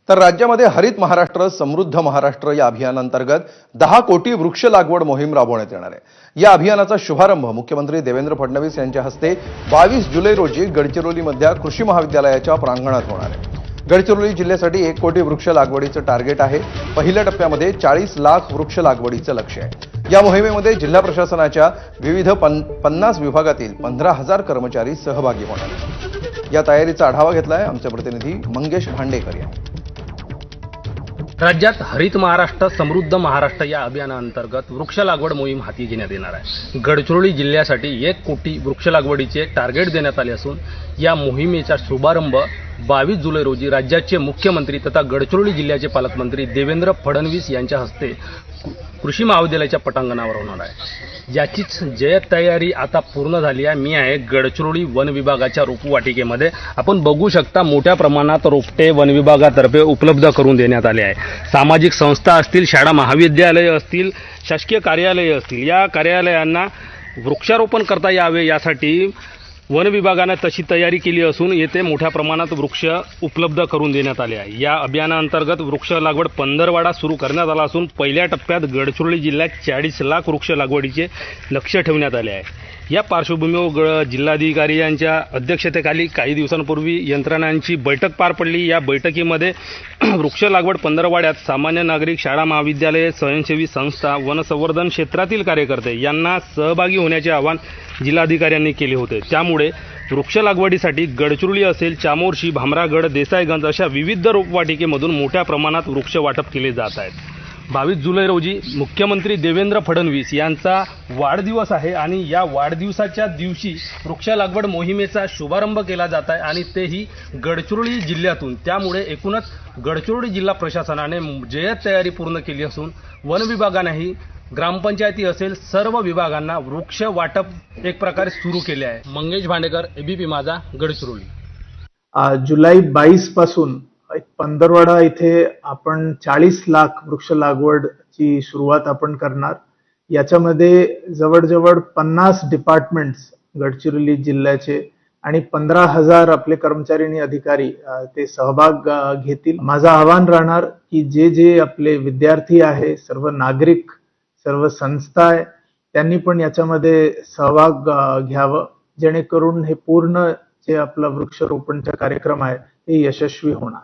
तर राज्यामध्ये हरित महाराष्ट्र समृद्ध महाराष्ट्र या अभियानांतर्गत 10 कोटी वृक्ष लागवड मोहीम राबवण्यात येणार आहे। या अभियानाचा शुभारंभ मुख्यमंत्री देवेंद्र फडणवीस यांच्या हस्ते 22 जुलै रोजी गडचिरोलीमधल्या कृषी महाविद्यालयाच्या प्रांगणात होणार आहे। गडचिरोली जिल्ह्यासाठी 1 कोटी वृक्ष लागवडीचं टार्गेट आहे। पहिल्या टप्प्यामध्ये 40 लाख वृक्ष लागवडीचं लक्ष्य आहे। या मोहिमेमध्ये जिल्हा प्रशासनाच्या विविध 50 विभागातील 15,000 कर्मचारी सहभागी होणार आहेत। या तयारीचा आढावा घेतलाय आमचे प्रतिनिधी मंगेश भांडेकर यांनी। राज्यात हरित महाराष्ट्र समृद्ध महाराष्ट्र या अभियानांतर्गत वृक्ष लागवड मोहीम हाती घेण्यात येणार आहे। गडचिरोली जिल्ह्यासाठी 1 कोटी वृक्ष लागवडीचे टार्गेट देण्यात आले असून या मोहिमेचा शुभारंभ 22 जुलै रोजी राज्याचे मुख्यमंत्री तथा गडचिरोली जिल्ह्याचे पालकमंत्री देवेंद्र फडणवीस यांच्या हस्ते कृषी महाविद्यालयाच्या पटांगणावर होणार आहे। याचीच जय्यत तयारी आता पूर्ण झाली आहे। मी आहे गडचिरोली वन विभागाच्या रोपवाटिकेमध्ये। आपण बघू शकता मोठ्या प्रमाणात रोपटे वन विभागातर्फे उपलब्ध करून देण्यात आले आहे। सामाजिक संस्था असतील, शाळा महाविद्यालय असतील, शासकीय कार्यालये असतील, या कार्यालयांना वृक्षारोपण करता यावे यासाठी वन विभागाने तशी तयारी केली असून येथे मोठ्या प्रमाणात वृक्ष उपलब्ध करून देण्यात आले आहे। या अभियानांतर्गत वृक्ष लागवड पंधरवाडा सुरू करण्यात आला असून पहिल्या टप्प्यात गडचिरोली जिल्ह्यात 40 लाख वृक्ष लागवडीचे लक्ष्य ठेवण्यात आले आहे। या पार्श्वभूमीवर जिल्हाधिकारी यांच्या अध्यक्षतेखाली काही दिवसांपूर्वी यंत्रणांची बैठक पार पडली। या बैठकीमध्ये वृक्ष लागवड पंधरवाड्यात सामान्य नागरिक, शाळा महाविद्यालये, स्वयंसेवी संस्था, वनसंवर्धन क्षेत्रातील कार्यकर्ते यांना सहभागी होण्याचे आवाहन जिल्हाधिकाऱ्यांनी केले होते। त्यामुळे वृक्ष लागवडीसाठी गडचिरोली असेल, चामोर्शी, भामरागड, देसाईगंज अशा विविध रोपवाटिकेमधून मोठ्या प्रमाणात वृक्ष वाटप केले जात आहेत। 22 जुलै रोजी मुख्यमंत्री देवेंद्र फडणवीस यांचा वाढदिवस आहे आणि या वाढदिवसाच्या दिवशी वृक्ष लागवड मोहिमेचा शुभारंभ केला जात आहे आणि तेही गडचिरोली जिल्ह्यातून। त्यामुळे एकूणच गडचिरोली जिल्हा प्रशासनाने जय्यत तयारी पूर्ण केली असून वन विभागानेही ग्रामपंचायती असेल सर्व विभागांना वृक्ष वाटप एक प्रकारे सुरू केले आहे। मंगेश भांडेकर, एबीपी माझा, गडचिरोली। जुलै 22 पासून पंधरवाडा इथे आपण 40 लाख वृक्ष लागवडची सुरुवात आपण करणार। याच्यामध्ये जवळजवळ 50 डिपार्टमेंट्स गडचिरोली जिल्ह्याचे आणि 15,000 आपले कर्मचारी आणि अधिकारी ते सहभाग घेतील। माझं आव्हान राहणार की जे आपले विद्यार्थी आहे, सर्व नागरिक, सर्व संस्था आहे, त्यांनी पण याच्यामध्ये सहभाग घ्यावं, जेणेकरून हे पूर्ण जे आपला वृक्षारोपणचा कार्यक्रम आहे हे यशस्वी होणार।